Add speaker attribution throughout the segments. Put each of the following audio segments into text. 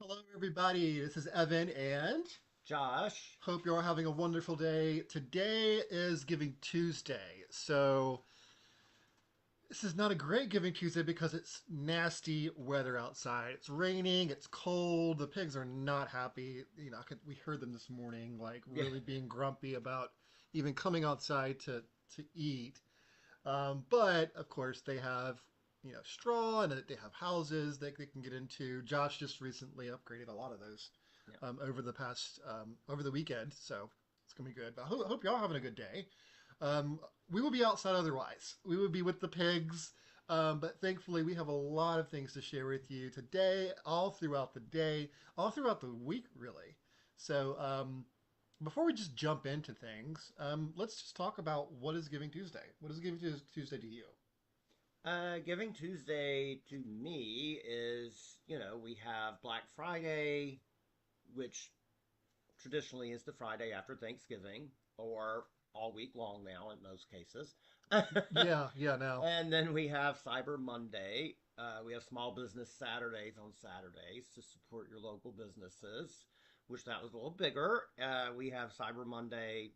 Speaker 1: Hello, everybody. This is Evan, and
Speaker 2: Josh.
Speaker 1: hope you're all having a wonderful day. Today is Giving Tuesday, so this is not a great Giving Tuesday because it's nasty weather outside. It's raining, it's cold. The pigs are not happy. We heard them this morning, like
Speaker 2: Yeah.
Speaker 1: really being grumpy about even coming outside to eat. But of course, they have straw and they have houses they can get into. Josh just recently upgraded a lot of those
Speaker 2: Yeah.
Speaker 1: over the weekend, so it's gonna be good. But I hope y'all having a good day. We will be outside otherwise. We would be with the pigs, but thankfully we have a lot of things to share with you today, all throughout the day, all throughout the week, really. So before we just jump into things, let's just talk about what is Giving Tuesday. What is Giving Tuesday to you?
Speaker 2: Giving Tuesday to me is, we have Black Friday, which traditionally is the Friday after Thanksgiving, or all week long now in most cases.
Speaker 1: Yeah, yeah, now.
Speaker 2: And then we have Cyber Monday. We have Small Business Saturdays on Saturdays to support your local businesses, which that was a little bigger. We have Cyber Monday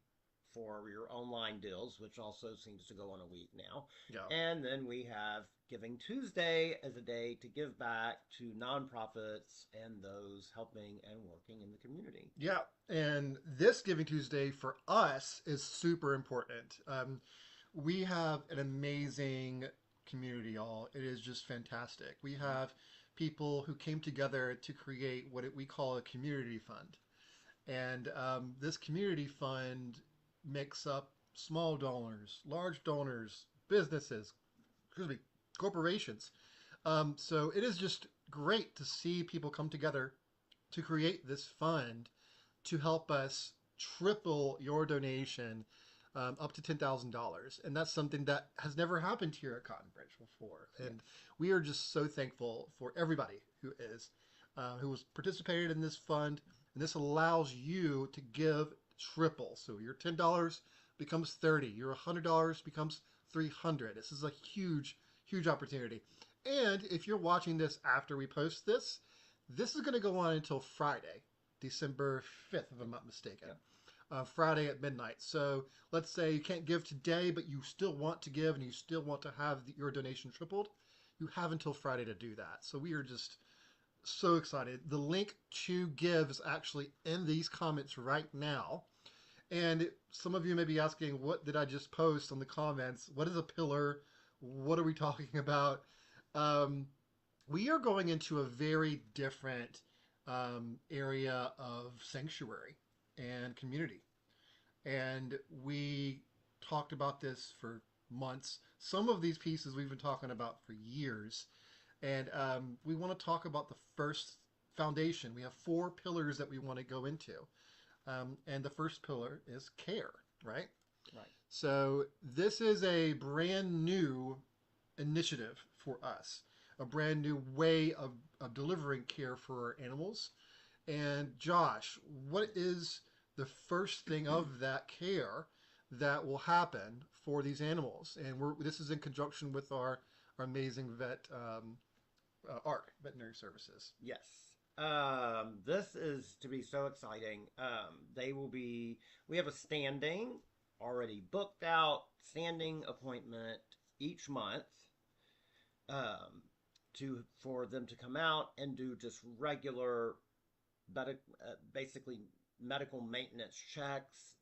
Speaker 2: for your online deals, which also seems to go on a week now.
Speaker 1: Yeah.
Speaker 2: And then we have Giving Tuesday as a day to give back to nonprofits and those helping and working in the community.
Speaker 1: Yeah, and this Giving Tuesday for us is super important. We have an amazing community, y'all. It is just fantastic. We have people who came together to create we call a community fund. And this community fund makes up small donors, large donors, businesses, excuse me, corporations. So it is just great to see people come together to create this fund to help us triple your donation up to $10,000. And that's something that has never happened here at Cotton Bridge before.
Speaker 2: Yeah.
Speaker 1: And we are just so thankful for everybody who has participated in this fund. And this allows you to give triple. So your $10 becomes 30, your $100 becomes 300. This is a huge, huge opportunity. And if you're watching this after we post this, this is going to go on until Friday, December 5th, if I'm not mistaken.
Speaker 2: Yeah.
Speaker 1: Friday at midnight. So let's say you can't give today, but you still want to give and you still want to have your donation tripled. You have until Friday to do that. So we are just so excited. The link to give is actually in these comments right now. And some of you may be asking, what did I just post on the comments? What is a pillar? What are we talking about? Um, we are going into a very different area of sanctuary and community. And we talked about this for months. Some of these pieces we've been talking about for years. And we want to talk about the first foundation. We have four pillars that we want to go into. And the first pillar is care, right?
Speaker 2: Right.
Speaker 1: So this is a brand new initiative for us, a brand new way of delivering care for our animals. And Josh, what is the first thing of that care that will happen for these animals? And this is in conjunction with our amazing ARC, Veterinary Services.
Speaker 2: Yes. This is to be so exciting. We have a standing, already booked out standing appointment each month um, for them to come out and do just regular, basically medical maintenance checks,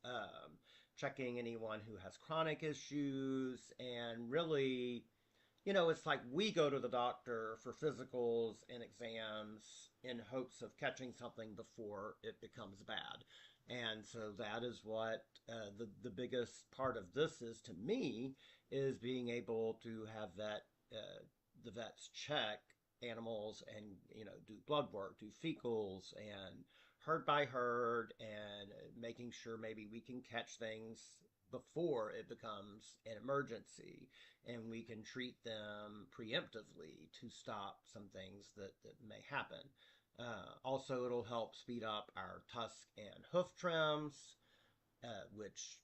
Speaker 2: checking anyone who has chronic issues, and really it's like we go to the doctor for physicals and exams in hopes of catching something before it becomes bad. And so that is what the biggest part of this is to me is being able to have the vets check animals and do blood work, do fecals and herd by herd, and making sure maybe we can catch things before it becomes an emergency, and we can treat them preemptively to stop some things that may happen. Also, it'll help speed up our tusk and hoof trims, which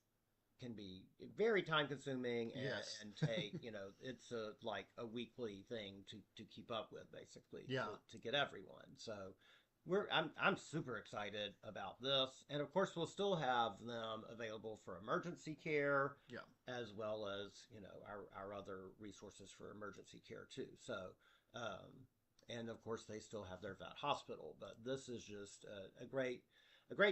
Speaker 2: can be very time consuming
Speaker 1: Yes.
Speaker 2: and take, it's like a weekly thing to keep up with, basically,
Speaker 1: Yeah.
Speaker 2: to get everyone. So I'm super excited about this, and of course we'll still have them available for emergency care,
Speaker 1: Yeah,
Speaker 2: as well as our other resources for emergency care too. So, um, and of course they still have their vet hospital, but this is just a great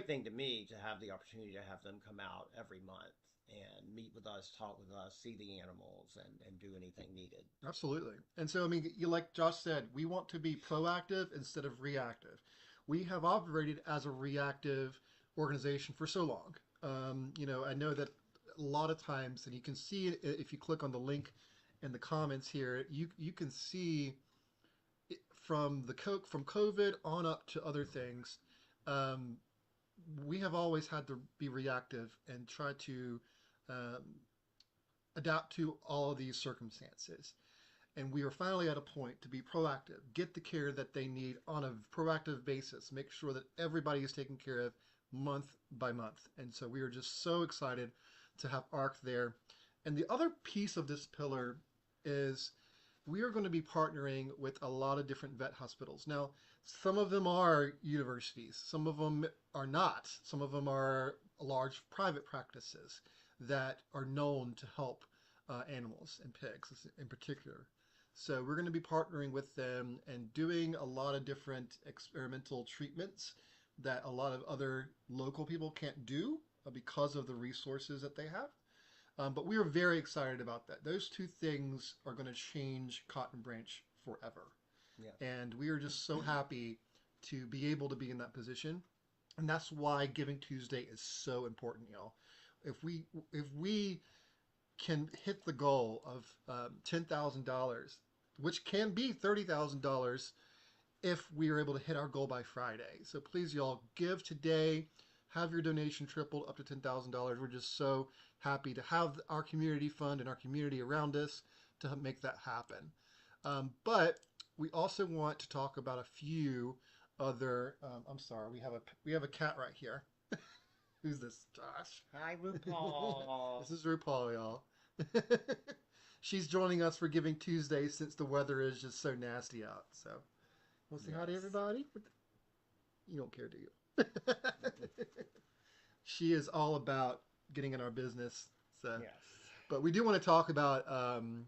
Speaker 2: thing to me to have the opportunity to have them come out every month and meet with us, talk with us, see the animals, and do anything needed.
Speaker 1: absolutely. And so, I mean, you like Josh said, we want to be proactive instead of reactive. We have operated as a reactive organization for so long. I know that a lot of times, and you can see it if you click on the link in the comments here, you can see from from COVID on up to other things. Um, we have always had to be reactive and try to um, adapt to all of these circumstances. And we are finally at a point to be proactive, get the care that they need on a proactive basis, make sure that everybody is taken care of month by month. And so we are just so excited to have ARC there. And the other piece of this pillar is we are going to be partnering with a lot of different vet hospitals. Now, some of them are universities, some of them are not, some of them are large private practices that are known to help animals and pigs in particular. So we're going to be partnering with them and doing a lot of different experimental treatments that a lot of other local people can't do because of the resources that they have. But we are very excited about that. Those two things are going to change Cotton Branch forever.
Speaker 2: Yes.
Speaker 1: And we are just so happy to be able to be in that position. And that's why Giving Tuesday is so important, y'all. If we can hit the goal of $10,000, which can be $30,000 if we are able to hit our goal by Friday. So please, y'all, give today. Have your donation tripled up to $10,000. We're just so happy to have our community fund and our community around us to make that happen. But we also want to talk about a few other. I'm sorry, we have a cat right here. Who's this, Josh?
Speaker 2: Hi, RuPaul.
Speaker 1: This is RuPaul, y'all. She's joining us for Giving Tuesday since the weather is just so nasty out. So, want to say hi to
Speaker 2: Yes.
Speaker 1: everybody? You don't care, do you? She is all about getting in our business. So,
Speaker 2: Yes.
Speaker 1: but we do want to talk about.
Speaker 2: Come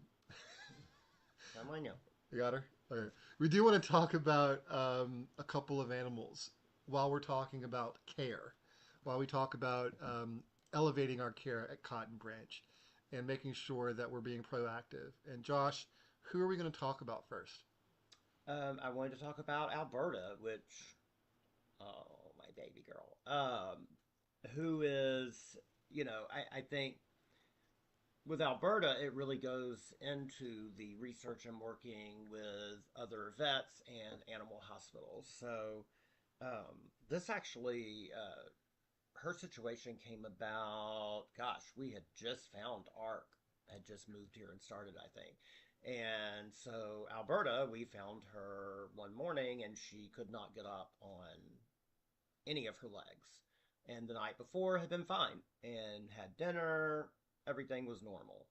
Speaker 2: on, now.
Speaker 1: You got her. Okay. We do want to talk about a couple of animals while we're talking about care, while we talk about elevating our care at Cotton Branch and making sure that we're being proactive. And Josh, who are we going to talk about first?
Speaker 2: I wanted to talk about Alberta, which, oh, my baby girl, who is, I think with Alberta, it really goes into the research and working with other vets and animal hospitals. So, this actually, her situation came about. Gosh, we had just found ARC, had just moved here and started, I think. And so, Alberta, we found her one morning and she could not get up on any of her legs. And the night before had been fine and had dinner, everything was normal.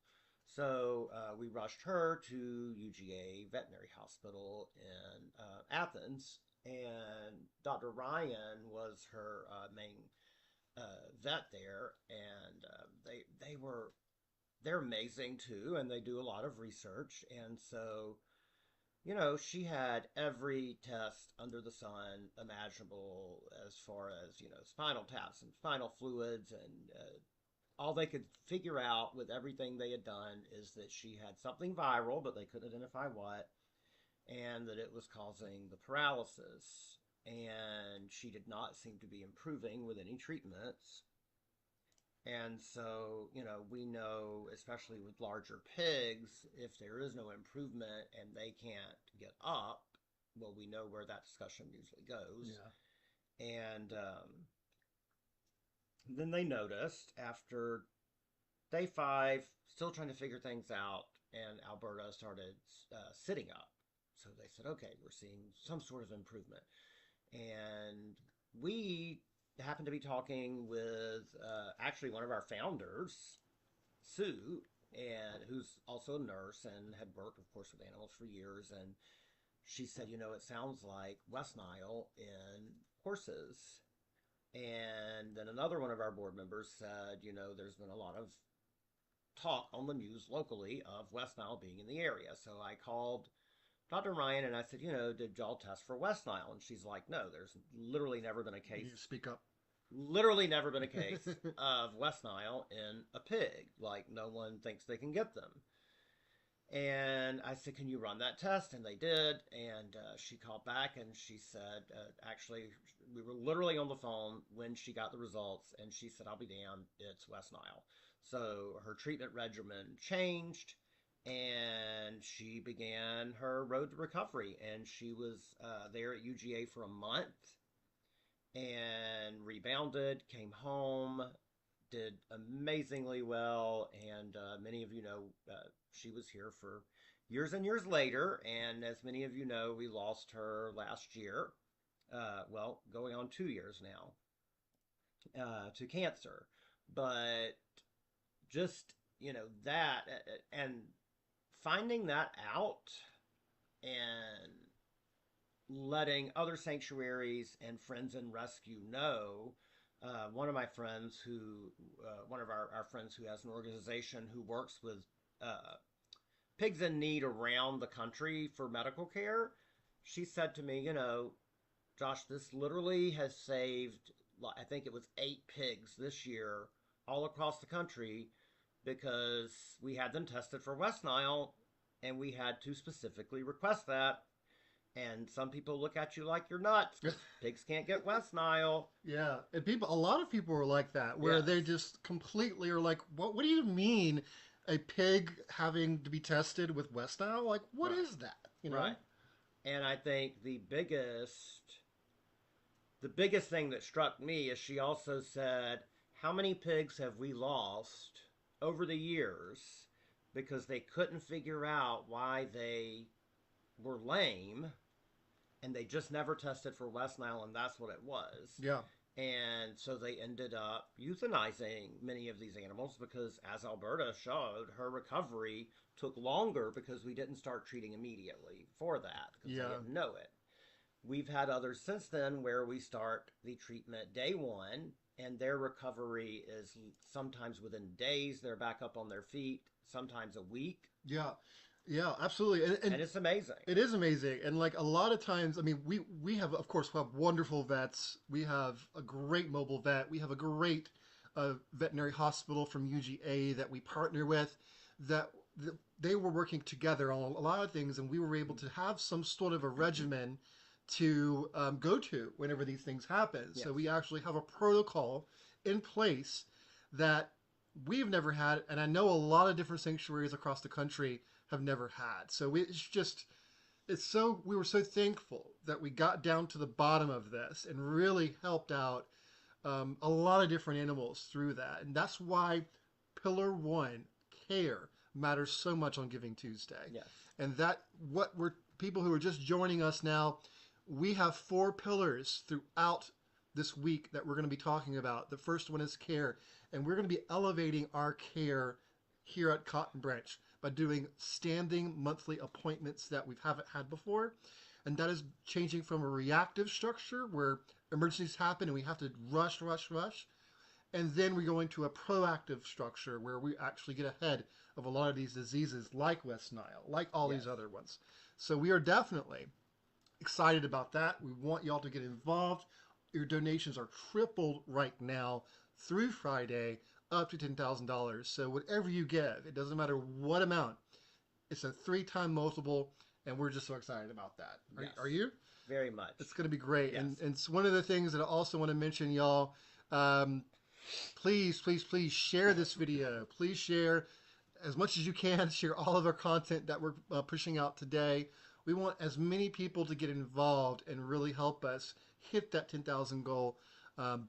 Speaker 2: So we rushed her to UGA Veterinary Hospital in Athens, and Dr. Ryan was her main vet there, and they're amazing too, and they do a lot of research, and so she had every test under the sun imaginable as far as, spinal taps and spinal fluids. And all they could figure out with everything they had done is that she had something viral, but they couldn't identify what, and that it was causing the paralysis. And she did not seem to be improving with any treatments. And so, we know, especially with larger pigs, if there is no improvement and they can't get up, well, we know where that discussion usually goes.
Speaker 1: Yeah.
Speaker 2: And then they noticed after day 5, still trying to figure things out, and Alberta started sitting up. So they said, okay, we're seeing some sort of improvement. And we happened to be talking with actually one of our founders, Sue, and who's also a nurse and had worked, of course, with animals for years. And she said, it sounds like West Nile in horses. And then another one of our board members said, there's been a lot of talk on the news locally of West Nile being in the area. So I called Dr. Ryan and I said, did y'all test for West Nile? And she's like, no, there's literally never been a
Speaker 1: You
Speaker 2: case,
Speaker 1: need to speak up.
Speaker 2: literally never been a case of West Nile in a pig. Like, no one thinks they can get them. And I said, can you run that test? And they did. And she called back and she said, actually, we were literally on the phone when she got the results. And she said, I'll be damned, it's West Nile. So her treatment regimen changed and she began her road to recovery. And she was there at UGA for a month and rebounded, came home, did amazingly well, and many of you know she was here for years and years later. And as many of you know, we lost her last year. Well, going on 2 years now to cancer. But just that and finding that out and letting other sanctuaries and friends in rescue know. One of my friends one of our friends who has an organization who works with pigs in need around the country for medical care, she said to me, Josh, this literally has saved, I think it was 8 pigs this year all across the country because we had them tested for West Nile and we had to specifically request that. And some people look at you like you're nuts. Pigs can't get West Nile.
Speaker 1: Yeah, and a lot of people are like that, where
Speaker 2: Yes.
Speaker 1: they just completely are like, "What? What do you mean, a pig having to be tested with West Nile? Like, what
Speaker 2: Right.
Speaker 1: is that? You know?"
Speaker 2: Right. And I think the biggest thing that struck me is she also said, how many pigs have we lost over the years because they couldn't figure out why they were lame and they just never tested for West Nile, and that's what it was.
Speaker 1: Yeah,
Speaker 2: And so they ended up euthanizing many of these animals because, as Alberta showed, her recovery took longer because we didn't start treating immediately for that because they
Speaker 1: yeah,
Speaker 2: didn't know it. We've had others since then where we start the treatment day one and their recovery is sometimes within days, they're back up on their feet, sometimes a week,
Speaker 1: yeah, yeah, absolutely, and
Speaker 2: and it's amazing.
Speaker 1: it is amazing. And like a lot of times, I mean, we have, of course, we have wonderful vets. We have a great mobile vet. We have a great veterinary hospital from UGA that we partner with. That they were working together on a lot of things, and we were able to have some sort of a regimen to go to whenever these things happen. So
Speaker 2: Yes.
Speaker 1: we actually have a protocol in place that we've never had, and I know a lot of different sanctuaries across the country have never had. So it's just we were so thankful that we got down to the bottom of this and really helped out a lot of different animals through that. And that's why pillar one, care, matters so much on Giving Tuesday.
Speaker 2: Yes.
Speaker 1: And that what we're people who are just joining us now, we have 4 pillars throughout this week that we're going to be talking about. The first one is care, and we're going to be elevating our care here at Cotton Branch by doing standing monthly appointments that we haven't had before. And that is changing from a reactive structure where emergencies happen and we have to rush, rush, rush. And then we go into a proactive structure where we actually get ahead of a lot of these diseases like West Nile, like all
Speaker 2: Yes.
Speaker 1: these other ones. So we are definitely excited about that. We want y'all to get involved. Your donations are tripled right now through Friday up to $10,000. So whatever you give, it doesn't matter what amount, it's a 3-time multiple, and we're just so excited about that.
Speaker 2: Yes.
Speaker 1: Are you?
Speaker 2: Very much.
Speaker 1: It's going to be great.
Speaker 2: Yes.
Speaker 1: And it's one of the things that I also want to mention, y'all. Please, please, please share this video. Please share as much as you can. Share all of our content that we're pushing out today. We want as many people to get involved and really help us hit that 10,000 goal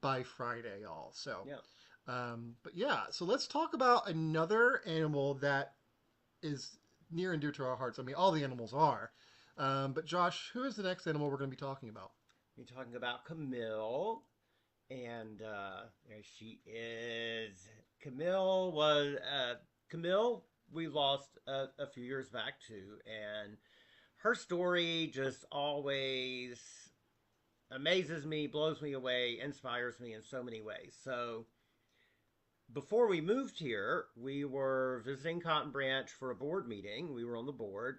Speaker 1: by Friday, y'all. So,
Speaker 2: Yeah.
Speaker 1: but yeah, so let's talk about another animal that is near and dear to our hearts. I mean, all the animals are. But Josh, who is the next animal we're going to be talking about?
Speaker 2: You're talking about Camille, and there she is. Camille. We lost a few years back too, and her story just always amazes me, blows me away, inspires me in so many ways. So before we moved here, we were visiting Cotton Branch for a board meeting. We were on the board,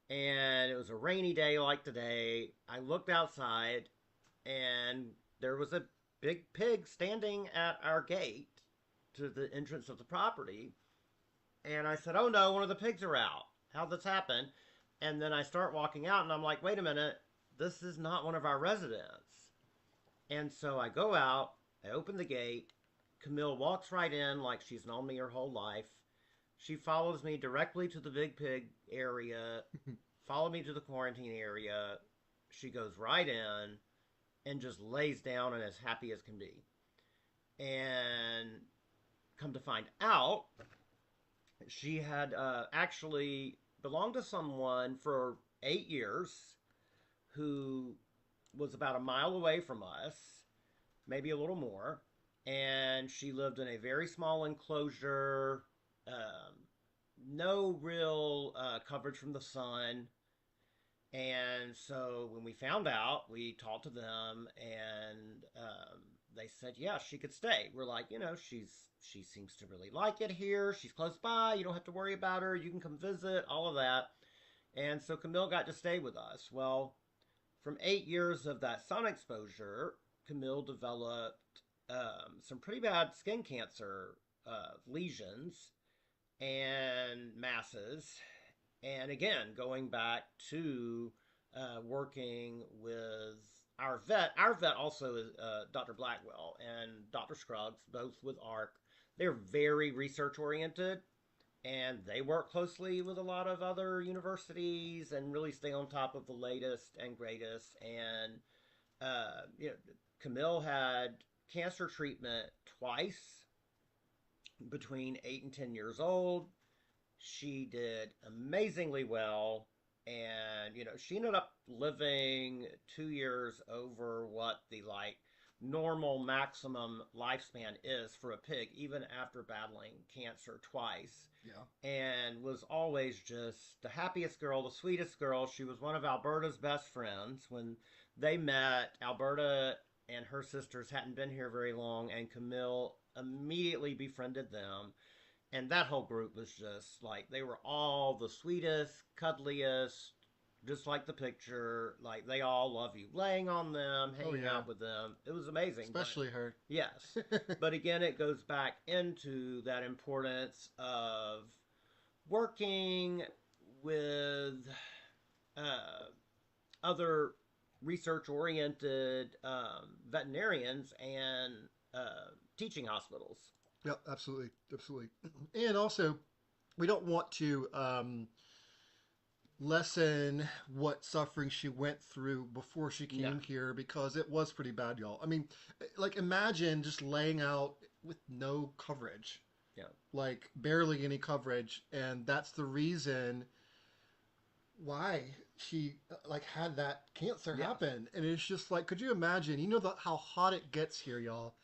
Speaker 2: and it was a rainy day like today. I looked outside, and there was a big pig standing at our gate to the entrance of the property. And I said, "Oh no, one of the pigs are out. How'd this happen?" And then I start walking out, and I'm like, "Wait a minute, this is not one of our residents." And so I go out, I open the gate. Camille walks right in like she's known me her whole life. She follows me directly to the big pig area, followed me to the quarantine area. She goes right in and just lays down and as happy as can be. And come to find out, she had actually belonged to someone for 8 years who was about a mile away from us, maybe a little more. And she lived in a very small enclosure, um, no real coverage from the sun. And so when we found out, we talked to them, and they said, yeah, she could stay. We're like, she seems to really like it here. She's close by. You don't have to worry about her. You can come visit, all of that. And so Camille got to stay with us. Well, from 8 years of that sun exposure, Camille developed some pretty bad skin cancer lesions and masses. And again, going back to working with our vet also is Dr. Blackwell and Dr. Scruggs, both with ARC. They're very research oriented, and they work closely with a lot of other universities and really stay on top of the latest and greatest. And Camille had cancer treatment twice between 8 and 10 years old. She did amazingly well, and she ended up living 2 years over what the normal maximum lifespan is for a pig, even after battling cancer twice.
Speaker 1: Yeah.
Speaker 2: And was always just the happiest girl, the sweetest girl. She was one of Alberta's best friends. When they met, Alberta and her sisters hadn't been here very long, and Camille immediately befriended them. And that whole group was just like, they were all the sweetest, cuddliest, just like the picture. Like, they all love you laying on them,
Speaker 1: Oh
Speaker 2: hanging
Speaker 1: yeah.
Speaker 2: out with them. It was amazing.
Speaker 1: Especially her.
Speaker 2: Yes. But again, it goes back into that importance of working with uh, other research oriented veterinarians and teaching hospitals.
Speaker 1: Yep, absolutely, absolutely. And also, we don't want to lessen what suffering she went through before she
Speaker 2: No.
Speaker 1: came here because it was pretty bad, y'all. I mean, like imagine just laying out with no coverage,
Speaker 2: Yeah.
Speaker 1: like barely any coverage, and that's the reason why she like had that cancer
Speaker 2: Yeah.
Speaker 1: happen. And it's just like, could you imagine? How hot it gets here, y'all.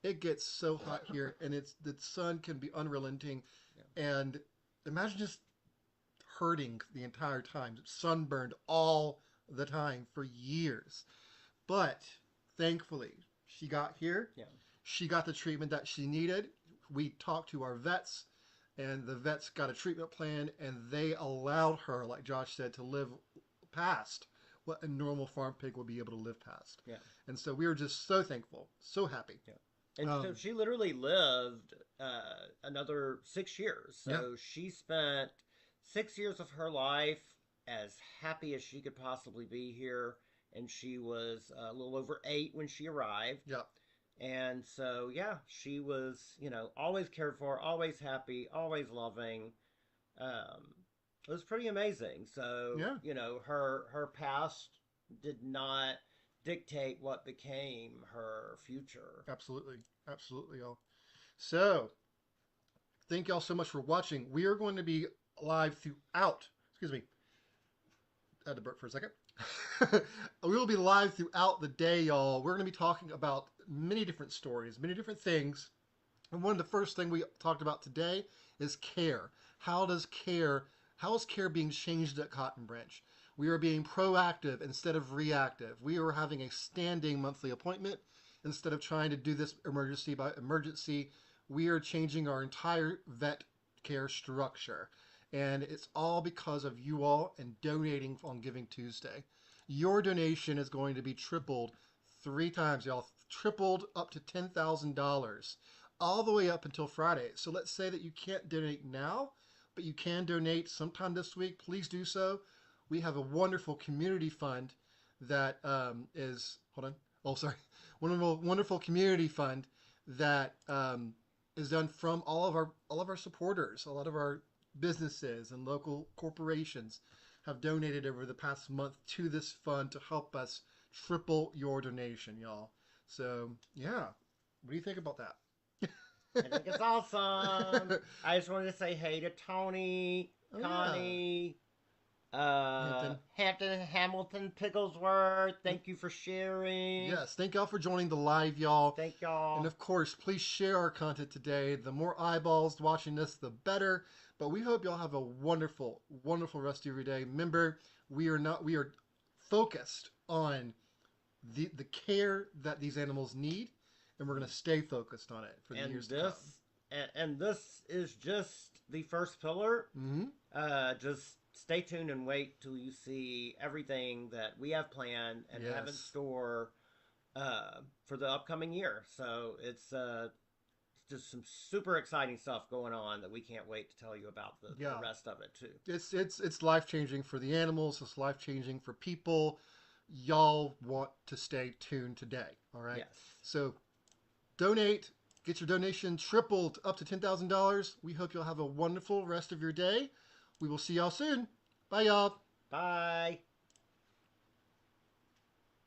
Speaker 1: It gets so hot here, and it's the sun can be unrelenting,
Speaker 2: Yeah.
Speaker 1: and imagine just hurting the entire time, sunburned all the time for years. But thankfully, she got here.
Speaker 2: Yeah.
Speaker 1: She got the treatment that she needed. We talked to our vets, and the vets got a treatment plan, and they allowed her, like Josh said, to live past what a normal farm pig would be able to live past.
Speaker 2: Yeah.
Speaker 1: And so we were just so thankful, so happy.
Speaker 2: Yeah. And so
Speaker 1: Um,
Speaker 2: she literally lived another 6 years.
Speaker 1: yeah,
Speaker 2: So she spent 6 years of her life as happy as she could possibly be here. And she was a little over 8 when she arrived.
Speaker 1: yeah,
Speaker 2: And so, yeah, she was, always cared for, always happy, always loving. Um, it was pretty amazing. So,
Speaker 1: yeah,
Speaker 2: her past did not dictate what became her future.
Speaker 1: absolutely, absolutely, y'all. So thank y'all so much for watching. We are going to be live throughout. Excuse me, I had to burp for a second. We will be live throughout the day, y'all. We're going to be talking about many different stories, many different things. And one of the first things we talked about today is care. How is care being changed at Cotton Branch? We are being proactive instead of reactive. We are having a standing monthly appointment instead of trying to do this emergency by emergency. We are changing our entire vet care structure. And it's all because of you all and donating on Giving Tuesday. Your donation is going to be tripled 3 times, y'all. Tripled up to $10,000 all the way up until Friday. So let's say that you can't donate now, but you can donate sometime this week. Please do so. We have a wonderful community fund that is, hold on. Oh, sorry. Wonderful community fund that is done from all of our supporters. A lot of our businesses and local corporations have donated over the past month to this fund to help us triple your donation, y'all. So yeah, what do you think about that?
Speaker 2: I think it's awesome. I just wanted to say hey to Tony,
Speaker 1: Oh yeah,
Speaker 2: Connie,
Speaker 1: Hampton.
Speaker 2: Hampton, Hamilton, Pigglesworth. Thank you for sharing.
Speaker 1: Yes, thank y'all for joining the live, y'all.
Speaker 2: Thank
Speaker 1: And
Speaker 2: y'all.
Speaker 1: of course, please share our content today. The more eyeballs watching this, the better. But we hope y'all have a wonderful, wonderful rest of your day. Remember, we are focused on the care that these animals need, and we're going to stay focused on it for the
Speaker 2: And
Speaker 1: years to come.
Speaker 2: this is just the first pillar.
Speaker 1: Mm-hmm.
Speaker 2: Just stay tuned and wait till you see everything that we have planned and have in
Speaker 1: Yes.
Speaker 2: store for the upcoming year. So it's just some super exciting stuff going on that we can't wait to tell you about the
Speaker 1: Yeah.
Speaker 2: rest of it too.
Speaker 1: It's life changing for the animals. It's life changing for people. Y'all want to stay tuned today. All right.
Speaker 2: Yes.
Speaker 1: So donate. Get your donation tripled up to $10,000. We hope you'll have a wonderful rest of your day. We will see y'all soon. Bye, y'all.
Speaker 2: Bye.